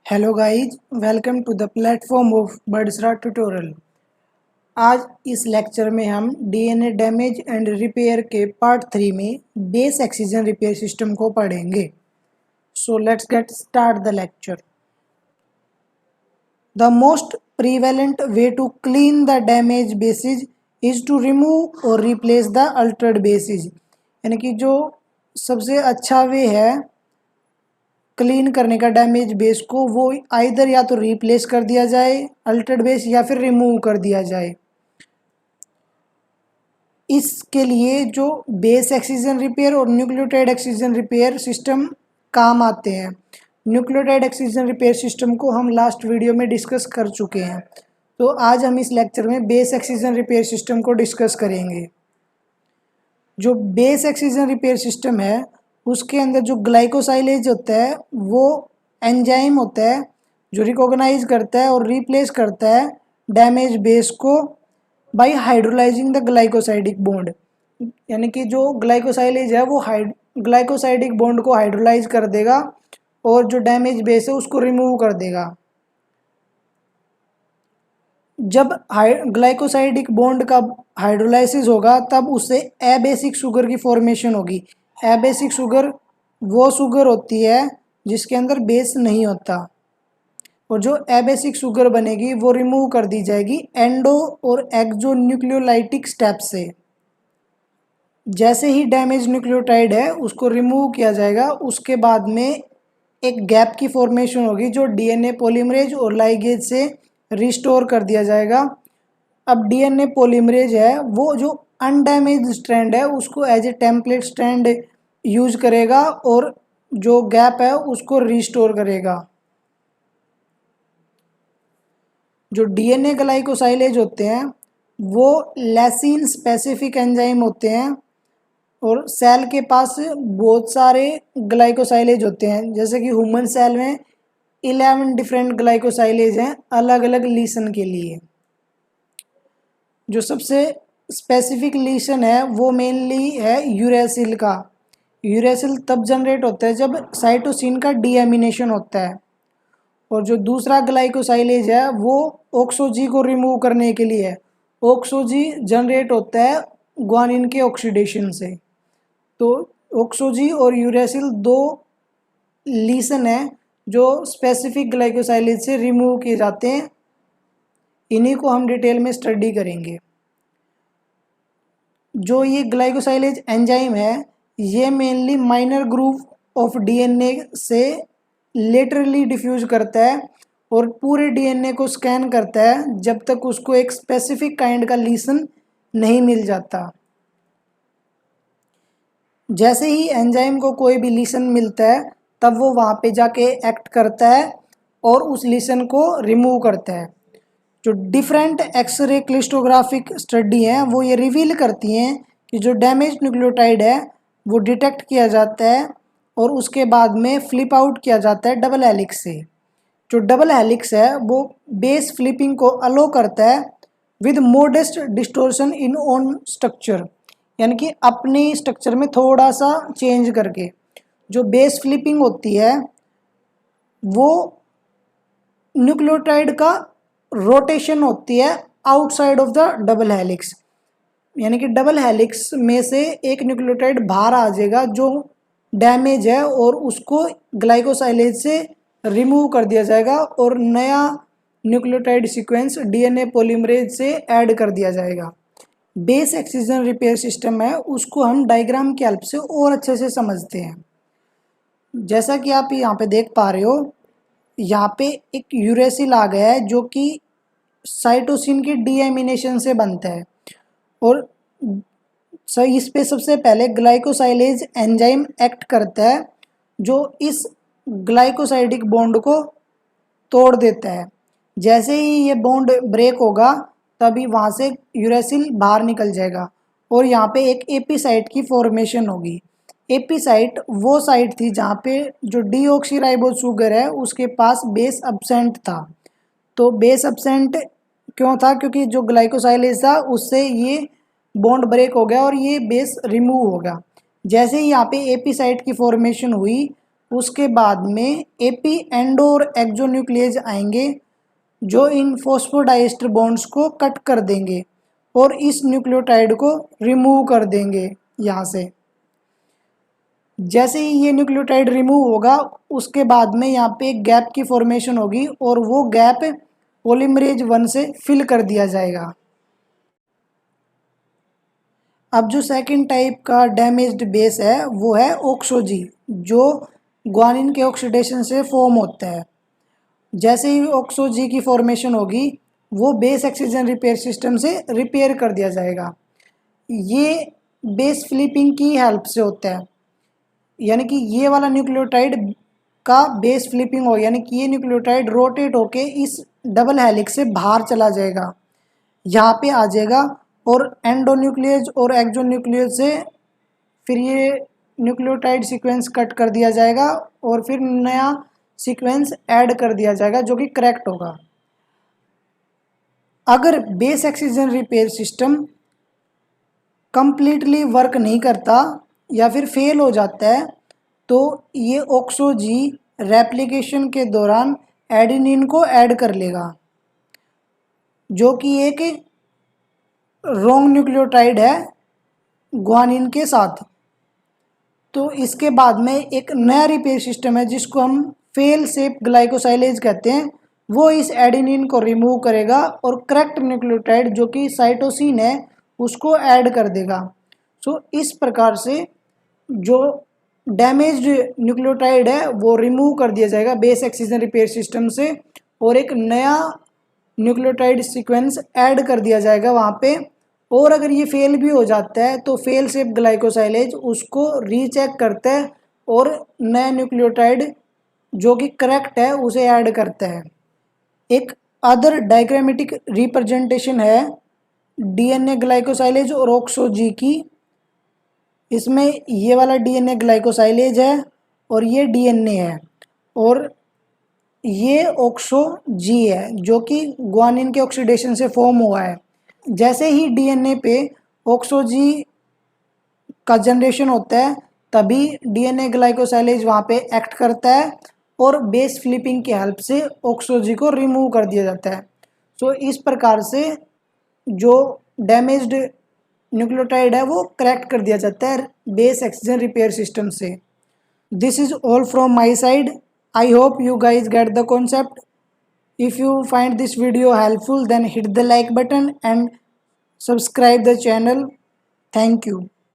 Hello guys, welcome to the platform of बर्ड्सरा tutorial. आज इस लेक्चर में हम डीएनए डैमेज एंड रिपेयर के पार्ट 3 में बेस एक्सीजन रिपेयर सिस्टम को पढ़ेंगे। So let's get start the lecture. The most prevalent way to clean the damage bases is to remove और रिप्लेस द अल्टर्ड बेसिज। यानी कि जो सबसे अच्छा वे है क्लीन करने का डैमेज बेस को, वो आइदर या तो रिप्लेस कर दिया जाए अल्टर्ड बेस या फिर रिमूव कर दिया जाए। इसके लिए जो बेस एक्सीजन रिपेयर और न्यूक्लियोटाइड एक्सीजन रिपेयर सिस्टम काम आते हैं। न्यूक्लियोटाइड एक्सीजन रिपेयर सिस्टम को हम लास्ट वीडियो में डिस्कस कर चुके हैं, तो आज हम इस लेक्चर में बेस एक्सीजन रिपेयर सिस्टम को डिस्कस करेंगे। जो बेस एक्सीजन रिपेयर सिस्टम है उसके अंदर जो ग्लाइकोसाइलेज होता है वो एंजाइम होता है जो रिकॉग्नाइज करता है और रिप्लेस करता है डैमेज बेस को by hydrolysing the glycosidic bond. यानी कि जो ग्लाइकोसाइलेज है वो ग्लाइकोसाइडिक बॉन्ड को हाइड्रोलाइज कर देगा और जो डैमेज बेस है उसको रिमूव कर देगा। जब ग्लाइकोसाइडिक बॉन्ड का हाइड्रोलाइसिस होगा तब उससे एबेसिक शुगर की फॉर्मेशन होगी। एबेसिक शुगर वो शुगर होती है जिसके अंदर बेस नहीं होता, और जो एबेसिक शुगर बनेगी वो रिमूव कर दी जाएगी एंडो और एक्सो न्यूक्लियोलाइटिक स्टेप से। जैसे ही डैमेज न्यूक्लियोटाइड है उसको रिमूव किया जाएगा, उसके बाद में एक गैप की फॉर्मेशन होगी जो डीएनए पॉलीमरेज और लाइगेज से रिस्टोर कर दिया जाएगा। अब डीएनए पॉलीमरेज है वो जो अनडैमेज स्ट्रैंड है उसको as a template strand use करेगा और जो गैप है उसको रिस्टोर करेगा। जो डीएनए ग्लाइकोसाइलेज होते हैं वो लेसिन स्पेसिफिक एंजाइम होते हैं और सेल के पास बहुत सारे ग्लाइकोसाइलेज होते हैं। जैसे कि ह्यूमन सेल में 11 डिफरेंट ग्लाइकोसाइलेज हैं अलग अलग लीसन के लिए। जो सबसे स्पेसिफिक लीसन है वो मेनली है यूरेसिल का। यूरेसिल तब जनरेट होता है जब साइटोसिन का डीएमिनेशन होता है, और जो दूसरा ग्लाइकोसाइलेज है वो ऑक्सोजी को रिमूव करने के लिए है। ऑक्सोजी जनरेट होता है ग्वानिन के ऑक्सीडेशन से। तो ऑक्सोजी और यूरेसिल दो लीसन है जो स्पेसिफिक ग्लाइकोसाइलेज से रिमूव किए जाते हैं। इन्हीं को हम डिटेल में स्टडी करेंगे। जो ये ग्लाइकोसाइलेज एंजाइम है ये mainly minor group of DNA से लेटरली डिफ्यूज करता है और पूरे डीएनए को स्कैन करता है जब तक उसको एक स्पेसिफिक काइंड का लीसन नहीं मिल जाता। जैसे ही एंजाइम को कोई भी लीसन मिलता है तब वो वहाँ पे जाके एक्ट करता है और उस लीसन को रिमूव करता है। जो डिफरेंट एक्सरे क्लिस्टोग्राफिक स्टडी हैं वो ये रिवील करती हैं कि जो डैमेज न्यूक्लियोटाइड है वो डिटेक्ट किया जाता है और उसके बाद में फ्लिप आउट किया जाता है डबल हेलिक्स से। जो डबल हेलिक्स है वो बेस फ्लिपिंग को अलो करता है with modest distortion in own structure, यानी कि अपने स्ट्रक्चर में थोड़ा सा चेंज करके। जो बेस फ्लिपिंग होती है वो न्यूक्लियोटाइड का रोटेशन होती है outside of the double helix, यानी कि डबल हेलिक्स में से एक न्यूक्लियोटाइड बाहर आ जाएगा जो डैमेज है और उसको ग्लाइकोसाइलेज से रिमूव कर दिया जाएगा और नया न्यूक्लियोटाइड सीक्वेंस डीएनए पॉलीमरेज से ऐड कर दिया जाएगा। बेस एक्सीजन रिपेयर सिस्टम है उसको हम डायग्राम की हेल्प से और अच्छे से समझते हैं। जैसा कि आप यहाँ पे देख पा रहे हो, यहाँ पे एक यूरेसिल आ गया है जो कि साइटोसिन के डीएमिनेशन से बनता है, और इस पे सबसे पहले ग्लाइकोसाइलेज एंजाइम एक्ट करता है जो इस ग्लाइकोसाइडिक बॉन्ड को तोड़ देता है। जैसे ही ये बॉन्ड ब्रेक होगा तभी वहाँ से यूरेसिल बाहर निकल जाएगा और यहाँ पे एक एपी साइट की फॉर्मेशन होगी। एपी साइट वो साइट थी जहाँ पे जो डीऑक्सीराइबोज शुगर है उसके पास बेस अब्सेंट था। तो बेस अब्सेंट क्यों था? क्योंकि जो ग्लाइकोसाइलेज था उससे ये बॉन्ड ब्रेक हो गया और ये बेस रिमूव होगा। जैसे ही यहाँ पे एपी साइट की फॉर्मेशन हुई उसके बाद में एपी एंडो और एक्सोन्यूक्लियस आएंगे जो इन फॉस्फोडाइस्टर बॉन्ड्स को कट कर देंगे और इस न्यूक्लियोटाइड को रिमूव कर देंगे यहाँ से। जैसे ही ये न्यूक्लियोटाइड रिमूव होगा उसके बाद में यहाँ पे एक गैप की फॉर्मेशन होगी और वो गैप पॉलीमरेज 1 से फिल कर दिया जाएगा। अब जो सेकंड टाइप का डैमेज्ड बेस है वो है ऑक्सो-जी, जो ग्वानिन के ऑक्सीडेशन से फॉर्म होता है। जैसे ही ऑक्सो-जी की फॉर्मेशन होगी वो बेस एक्सचिजन रिपेयर सिस्टम से रिपेयर कर दिया जाएगा। ये बेस फ्लिपिंग की हेल्प से होता है, यानी कि ये वाला न्यूक्लियोटाइड का बेस फ्लिपिंग हो, यानी कि ये न्यूक्लियोटाइड रोटेट होके इस डबल हेलिक्स से बाहर चला जाएगा, यहाँ पे आ जाएगा और एंडोन्यूक्लियस और एक्सोन्यूक्लियस से फिर ये न्यूक्लियोटाइड सीक्वेंस कट कर दिया जाएगा और फिर नया सीक्वेंस ऐड कर दिया जाएगा जो कि करेक्ट होगा। अगर base excision repair system completely work नहीं करता या फिर फेल हो जाता है तो ये ऑक्सो-जी रेप्लिकेशन के दौरान एडेनिन को ऐड कर लेगा, जो कि एक रॉन्ग न्यूक्लियोटाइड है ग्वानिन के साथ। तो इसके बाद में एक नया रिपेयर सिस्टम है जिसको हम फेल सेफ ग्लाइकोसाइलेज कहते हैं, वो इस एडेनिन को रिमूव करेगा और करेक्ट न्यूक्लियोटाइड जो कि साइटोसिन है उसको ऐड कर देगा। सो इस प्रकार से जो डैमेज्ड न्यूक्लियोटाइड है वो रिमूव कर दिया जाएगा बेस एक्सचिजन रिपेयर सिस्टम से और एक नया न्यूक्लियोटाइड सीक्वेंस ऐड कर दिया जाएगा वहाँ पे। और अगर ये फेल भी हो जाता है तो फेल सेफ ग्लाइकोसाइलेज उसको रीचेक करता है और नया न्यूक्लियोटाइड जो कि करेक्ट है उसे ऐड करता है। एक अदर डायग्रामेटिक रिप्रेजेंटेशन है डीएनए ग्लाइकोसाइलेज और ऑक्सो-जी की। इसमें ये वाला डीएनए ग्लाइकोसाइलेज है और ये डीएनए है और ये ऑक्सो-जी है जो कि ग्वानिन के ऑक्सीडेशन से फॉर्म हुआ है। जैसे ही डीएनए पे ऑक्सो-जी का जनरेशन होता है तभी डीएनए ग्लाइकोसाइलेज वहाँ पे एक्ट करता है और बेस फ्लिपिंग की हेल्प से ऑक्सो-जी को रिमूव कर दिया जाता है। सो इस प्रकार से जो डैमेज्ड न्यूक्लियोटाइड है वो करेक्ट कर दिया जाता है बेस एक्सचिजन रिपेयर सिस्टम से। This is all from my side. I hope you guys get the concept. If you find this video helpful, then hit the like button and subscribe the channel. Thank you.